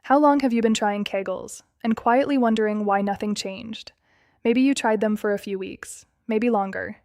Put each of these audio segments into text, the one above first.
How long have you been trying Kegels and quietly wondering why nothing changed? Maybe you tried them for a few weeks, maybe longer.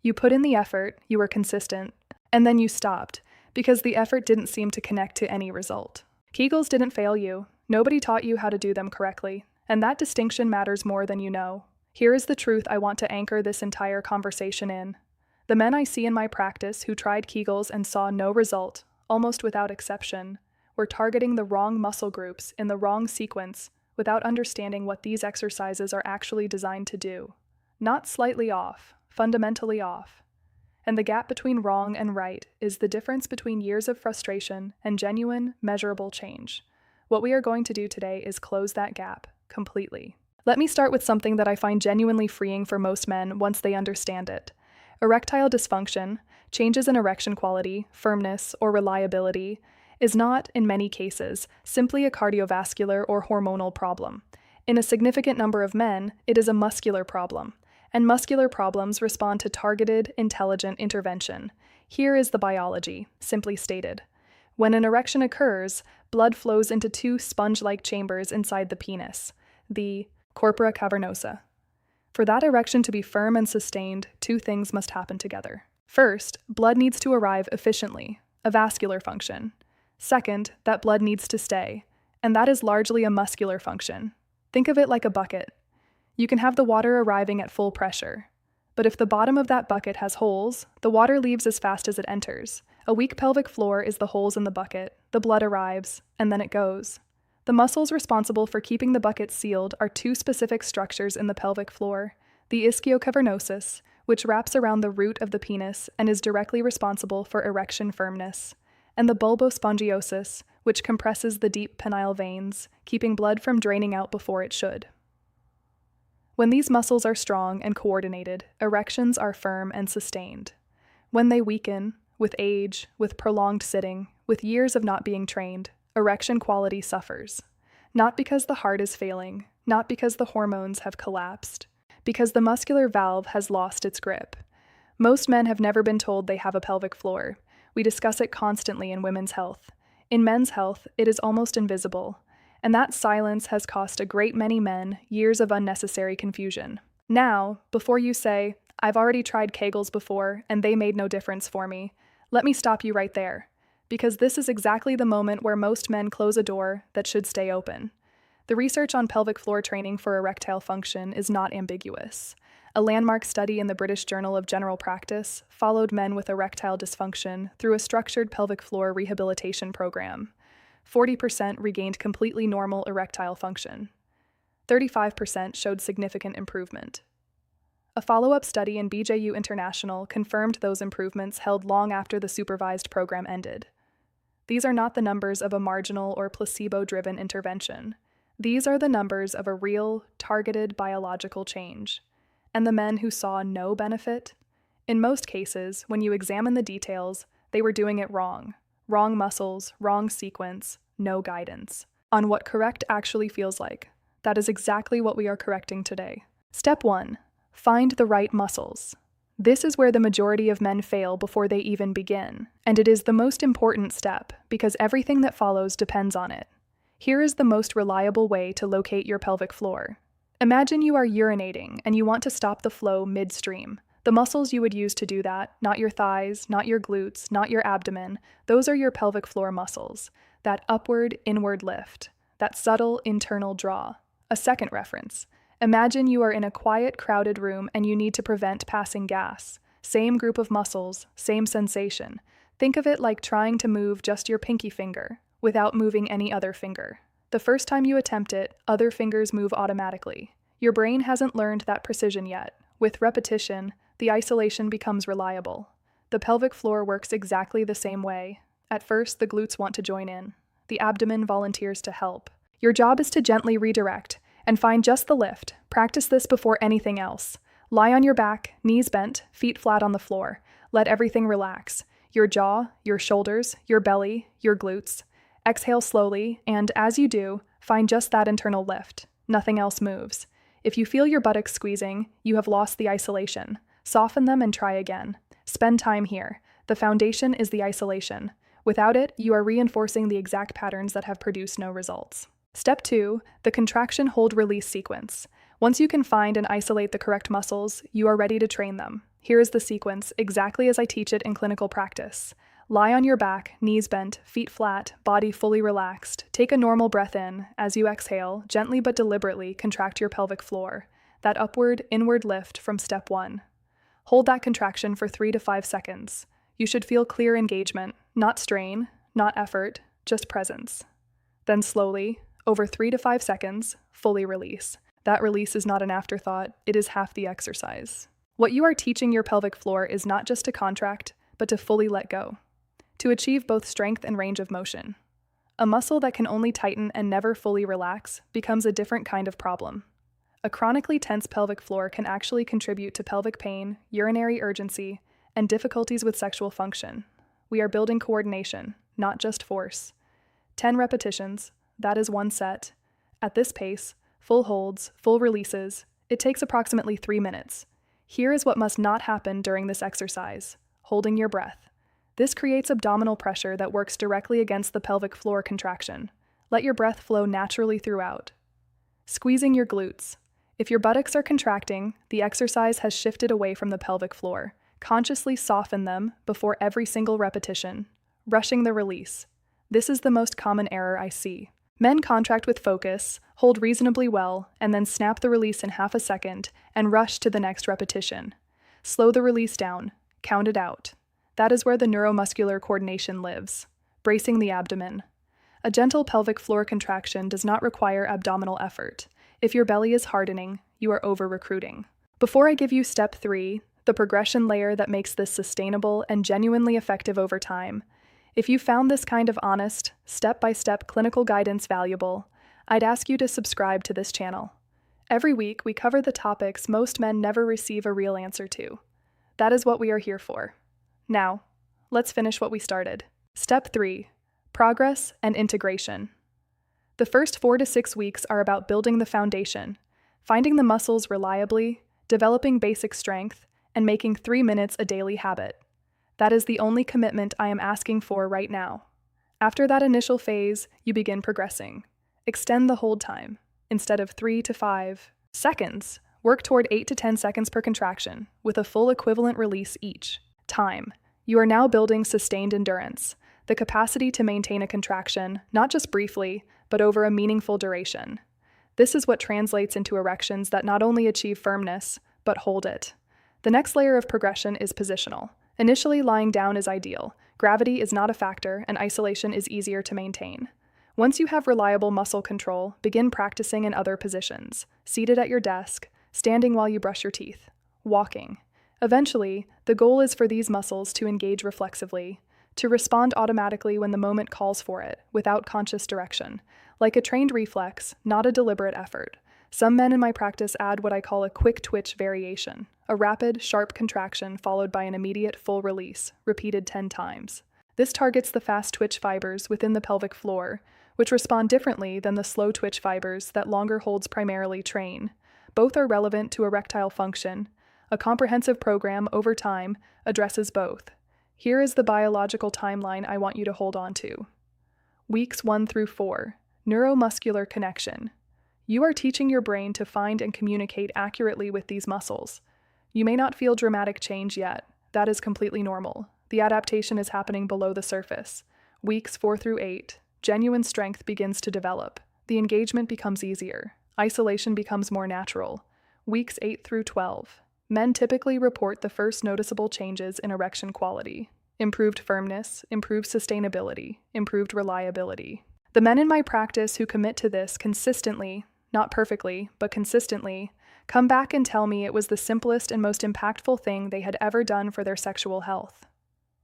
You put in the effort, you were consistent, and then you stopped because the effort didn't seem to connect to any result. Kegels didn't fail you. Nobody taught you how to do them correctly, and that distinction matters more than you know. Here is the truth I want to anchor this entire conversation in. The men I see in my practice who tried Kegels and saw no result, almost without exception, were targeting the wrong muscle groups in the wrong sequence without understanding what these exercises are actually designed to do. Not slightly off, fundamentally off. And the gap between wrong and right is the difference between years of frustration and genuine, measurable change. What we are going to do today is close that gap completely. Let me start with something that I find genuinely freeing for most men once they understand it. Erectile dysfunction, changes in erection quality, firmness, or reliability, is not, in many cases, simply a cardiovascular or hormonal problem. In a significant number of men, it is a muscular problem, and muscular problems respond to targeted, intelligent intervention. Here is the biology, simply stated. When an erection occurs, blood flows into two sponge-like chambers inside the penis, the corpora cavernosa. For that erection to be firm and sustained, two things must happen together. First, blood needs to arrive efficiently, a vascular function. Second, that blood needs to stay, and that is largely a muscular function. Think of it like a bucket. You can have the water arriving at full pressure, but if the bottom of that bucket has holes, the water leaves as fast as it enters. A weak pelvic floor is the holes in the bucket, the blood arrives, and then it goes. The muscles responsible for keeping the bucket sealed are two specific structures in the pelvic floor: the ischiocavernosus, which wraps around the root of the penis and is directly responsible for erection firmness, and the bulbospongiosus, which compresses the deep penile veins, keeping blood from draining out before it should. When these muscles are strong and coordinated, erections are firm and sustained. When they weaken, with age, with prolonged sitting, with years of not being trained, erection quality suffers. Not because the heart is failing, not because the hormones have collapsed, because the muscular valve has lost its grip. Most men have never been told they have a pelvic floor. We discuss it constantly in women's health. In men's health, it is almost invisible, and that silence has cost a great many men years of unnecessary confusion. Now, before you say, "I've already tried Kegels before, and they made no difference for me," let me stop you right there, because this is exactly the moment where most men close a door that should stay open. The research on pelvic floor training for erectile function is not ambiguous. A landmark study in the British Journal of General Practice followed men with erectile dysfunction through a structured pelvic floor rehabilitation program. 40% regained completely normal erectile function. 35% showed significant improvement. A follow-up study in BJU International confirmed those improvements held long after the supervised program ended. These are not the numbers of a marginal or placebo-driven intervention. These are the numbers of a real, targeted biological change. And the men who saw no benefit? In most cases, when you examine the details, they were doing it wrong. Wrong muscles, wrong sequence, no guidance. On what correct actually feels like. That is exactly what we are correcting today. Step 1. Find the right muscles. This is where the majority of men fail before they even begin, and it is the most important step because everything that follows depends on it. Here is the most reliable way to locate your pelvic floor. Imagine you are urinating and you want to stop the flow midstream. The muscles you would use to do that, not your thighs, not your glutes, not your abdomen, those are your pelvic floor muscles. That upward, inward lift. That subtle, internal draw. A second reference. Imagine you are in a quiet, crowded room and you need to prevent passing gas. Same group of muscles, same sensation. Think of it like trying to move just your pinky finger, without moving any other finger. The first time you attempt it, other fingers move automatically. Your brain hasn't learned that precision yet. With repetition, the isolation becomes reliable. The pelvic floor works exactly the same way. At first, the glutes want to join in. The abdomen volunteers to help. Your job is to gently redirect and find just the lift. Practice this before anything else. Lie on your back, knees bent, feet flat on the floor. Let everything relax. Your jaw, your shoulders, your belly, your glutes. Exhale slowly, and as you do, find just that internal lift. Nothing else moves. If you feel your buttocks squeezing, you have lost the isolation. Soften them and try again. Spend time here. The foundation is the isolation. Without it, you are reinforcing the exact patterns that have produced no results. Step 2, the contraction-hold-release sequence. Once you can find and isolate the correct muscles, you are ready to train them. Here is the sequence, exactly as I teach it in clinical practice. Lie on your back, knees bent, feet flat, body fully relaxed. Take a normal breath in. As you exhale, gently but deliberately contract your pelvic floor. That upward, inward lift from step 1. Hold that contraction for 3 to 5 seconds. You should feel clear engagement, not strain, not effort, just presence. Then slowly, over 3 to 5 seconds, fully release. That release is not an afterthought, it is half the exercise. What you are teaching your pelvic floor is not just to contract, but to fully let go. To achieve both strength and range of motion. A muscle that can only tighten and never fully relax becomes a different kind of problem. A chronically tense pelvic floor can actually contribute to pelvic pain, urinary urgency, and difficulties with sexual function. We are building coordination, not just force. 10 repetitions, that is 1 set. At this pace, full holds, full releases, it takes approximately 3 minutes. Here is what must not happen during this exercise: holding your breath. This creates abdominal pressure that works directly against the pelvic floor contraction. Let your breath flow naturally throughout. Squeezing your glutes. If your buttocks are contracting, the exercise has shifted away from the pelvic floor. Consciously soften them before every single repetition. Rushing the release. This is the most common error I see. Men contract with focus, hold reasonably well, and then snap the release in half a second and rush to the next repetition. Slow the release down. Count it out. That is where the neuromuscular coordination lives. Bracing the abdomen. A gentle pelvic floor contraction does not require abdominal effort. If your belly is hardening, you are over-recruiting. Before I give you step 3, the progression layer that makes this sustainable and genuinely effective over time, if you found this kind of honest, step-by-step clinical guidance valuable, I'd ask you to subscribe to this channel. Every week, we cover the topics most men never receive a real answer to. That is what we are here for. Now, let's finish what we started. Step 3, progress and integration. The first 4 to 6 weeks are about building the foundation, finding the muscles reliably, developing basic strength, and making 3 minutes a daily habit. That is the only commitment I am asking for right now. After that initial phase, you begin progressing. Extend the hold time. Instead of 3 to 5 seconds, work toward 8 to 10 seconds per contraction, with a full equivalent release each time. You are now building sustained endurance, the capacity to maintain a contraction, not just briefly, but over a meaningful duration. This is what translates into erections that not only achieve firmness, but hold it. The next layer of progression is positional. Initially, lying down is ideal. Gravity is not a factor, and isolation is easier to maintain. Once you have reliable muscle control, begin practicing in other positions: seated at your desk, standing while you brush your teeth, walking. Eventually, the goal is for these muscles to engage reflexively, to respond automatically when the moment calls for it, without conscious direction, like a trained reflex, not a deliberate effort. Some men in my practice add what I call a quick twitch variation, a rapid, sharp contraction followed by an immediate full release, repeated 10 times. This targets the fast twitch fibers within the pelvic floor, which respond differently than the slow twitch fibers that longer holds primarily train. Both are relevant to erectile function. A comprehensive program over time addresses both. Here is the biological timeline I want you to hold on to. Weeks 1 through 4, neuromuscular connection. You are teaching your brain to find and communicate accurately with these muscles. You may not feel dramatic change yet. That is completely normal. The adaptation is happening below the surface. Weeks 4 through 8, genuine strength begins to develop. The engagement becomes easier. Isolation becomes more natural. Weeks 8 through 12. Men typically report the first noticeable changes in erection quality: improved firmness, improved sustainability, improved reliability. The men in my practice who commit to this consistently, not perfectly, but consistently, come back and tell me it was the simplest and most impactful thing they had ever done for their sexual health.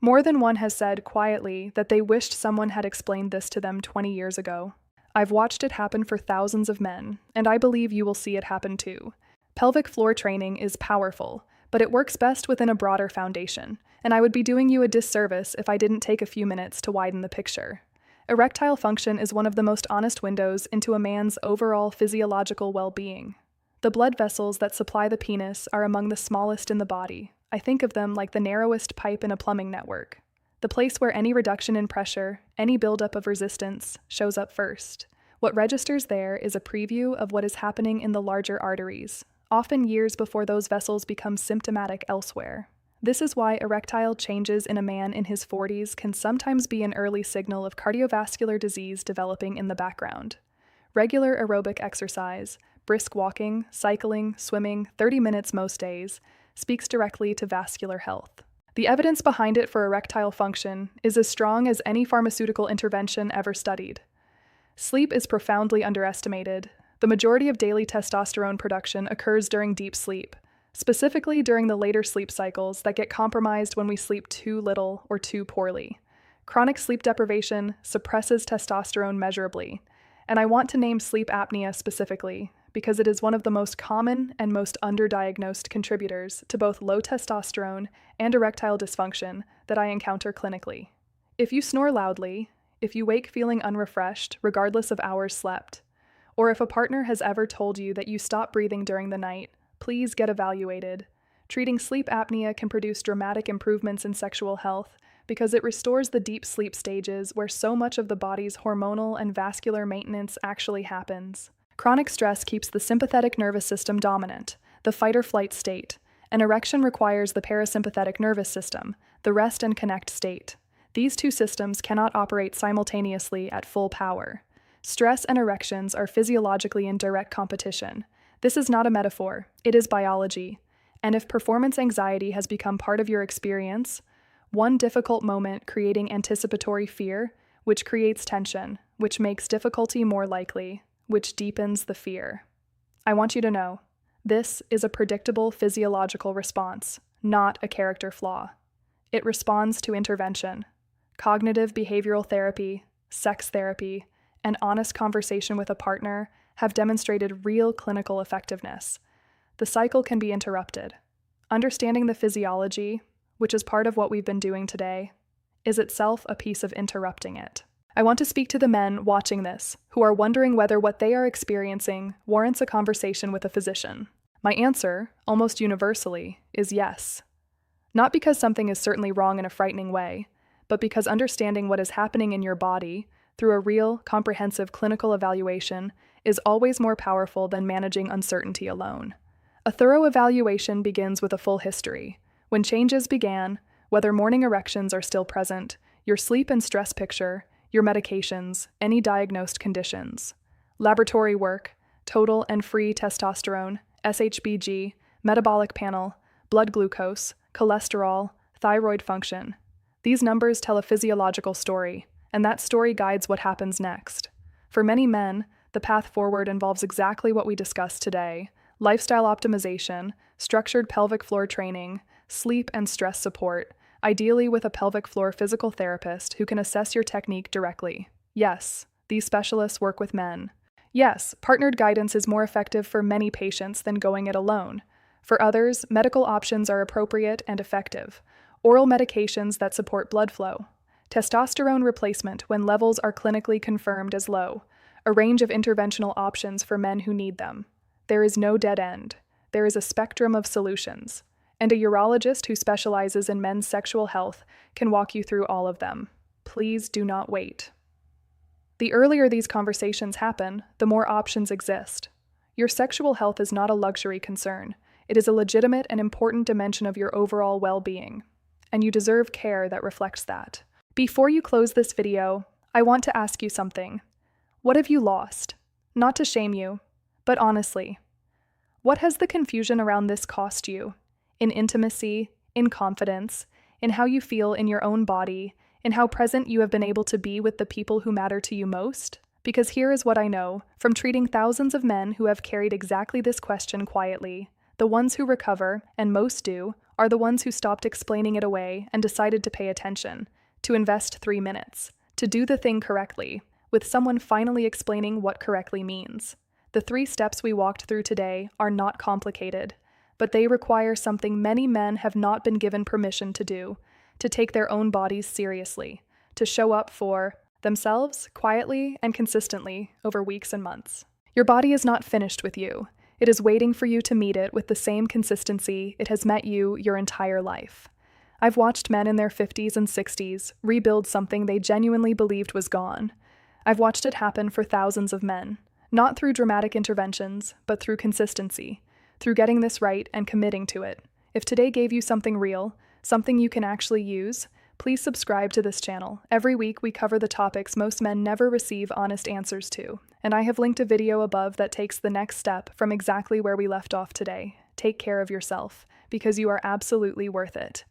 More than one has said quietly that they wished someone had explained this to them 20 years ago. I've watched it happen for thousands of men, and I believe you will see it happen too. Pelvic floor training is powerful, but it works best within a broader foundation, and I would be doing you a disservice if I didn't take a few minutes to widen the picture. Erectile function is one of the most honest windows into a man's overall physiological well-being. The blood vessels that supply the penis are among the smallest in the body. I think of them like the narrowest pipe in a plumbing network. The place where any reduction in pressure, any buildup of resistance, shows up first. What registers there is a preview of what is happening in the larger arteries, often years before those vessels become symptomatic elsewhere. This is why erectile changes in a man in his 40s can sometimes be an early signal of cardiovascular disease developing in the background. Regular aerobic exercise, brisk walking, cycling, swimming, 30 minutes most days, speaks directly to vascular health. The evidence behind it for erectile function is as strong as any pharmaceutical intervention ever studied. Sleep is profoundly underestimated. The majority of daily testosterone production occurs during deep sleep, specifically during the later sleep cycles that get compromised when we sleep too little or too poorly. Chronic sleep deprivation suppresses testosterone measurably, and I want to name sleep apnea specifically because it is one of the most common and most underdiagnosed contributors to both low testosterone and erectile dysfunction that I encounter clinically. If you snore loudly, if you wake feeling unrefreshed regardless of hours slept, or if a partner has ever told you that you stop breathing during the night, please get evaluated. Treating sleep apnea can produce dramatic improvements in sexual health because it restores the deep sleep stages where so much of the body's hormonal and vascular maintenance actually happens. Chronic stress keeps the sympathetic nervous system dominant, the fight-or-flight state. An erection requires the parasympathetic nervous system, the rest and connect state. These two systems cannot operate simultaneously at full power. Stress and erections are physiologically in direct competition. This is not a metaphor, it is biology. And if performance anxiety has become part of your experience, one difficult moment creating anticipatory fear, which creates tension, which makes difficulty more likely, which deepens the fear. I want you to know, this is a predictable physiological response, not a character flaw. It responds to intervention. Cognitive behavioral therapy, sex therapy, and honest conversation with a partner have demonstrated real clinical effectiveness. The cycle can be interrupted. Understanding the physiology, which is part of what we've been doing today, is itself a piece of interrupting it. I want to speak to the men watching this who are wondering whether what they are experiencing warrants a conversation with a physician. My answer, almost universally, is yes. Not because something is certainly wrong in a frightening way, but because understanding what is happening in your body through a real, comprehensive clinical evaluation is always more powerful than managing uncertainty alone. A thorough evaluation begins with a full history. When changes began, whether morning erections are still present, your sleep and stress picture, your medications, any diagnosed conditions. Laboratory work, total and free testosterone, SHBG, metabolic panel, blood glucose, cholesterol, thyroid function. These numbers tell a physiological story, and that story guides what happens next. For many men, the path forward involves exactly what we discussed today: lifestyle optimization, structured pelvic floor training, sleep and stress support, ideally with a pelvic floor physical therapist who can assess your technique directly. Yes, these specialists work with men. Yes, partnered guidance is more effective for many patients than going it alone. For others, medical options are appropriate and effective. Oral medications that support blood flow. Testosterone replacement when levels are clinically confirmed as low. A range of interventional options for men who need them. There is no dead end. There is a spectrum of solutions. And a urologist who specializes in men's sexual health can walk you through all of them. Please do not wait. The earlier these conversations happen, the more options exist. Your sexual health is not a luxury concern. It is a legitimate and important dimension of your overall well-being. And you deserve care that reflects that. Before you close this video, I want to ask you something. What have you lost? Not to shame you, but honestly, what has the confusion around this cost you? In intimacy, in confidence, in how you feel in your own body, in how present you have been able to be with the people who matter to you most? Because here is what I know from treating thousands of men who have carried exactly this question quietly. The ones who recover, and most do, are the ones who stopped explaining it away and decided to pay attention, to invest 3 minutes, to do the thing correctly, with someone finally explaining what correctly means. The 3 steps we walked through today are not complicated, but they require something many men have not been given permission to do, to take their own bodies seriously, to show up for themselves quietly and consistently over weeks and months. Your body is not finished with you. It is waiting for you to meet it with the same consistency it has met you your entire life. I've watched men in their 50s and 60s rebuild something they genuinely believed was gone. I've watched it happen for thousands of men, not through dramatic interventions, but through consistency, through getting this right and committing to it. If today gave you something real, something you can actually use, please subscribe to this channel. Every week we cover the topics most men never receive honest answers to, and I have linked a video above that takes the next step from exactly where we left off today. Take care of yourself, because you are absolutely worth it.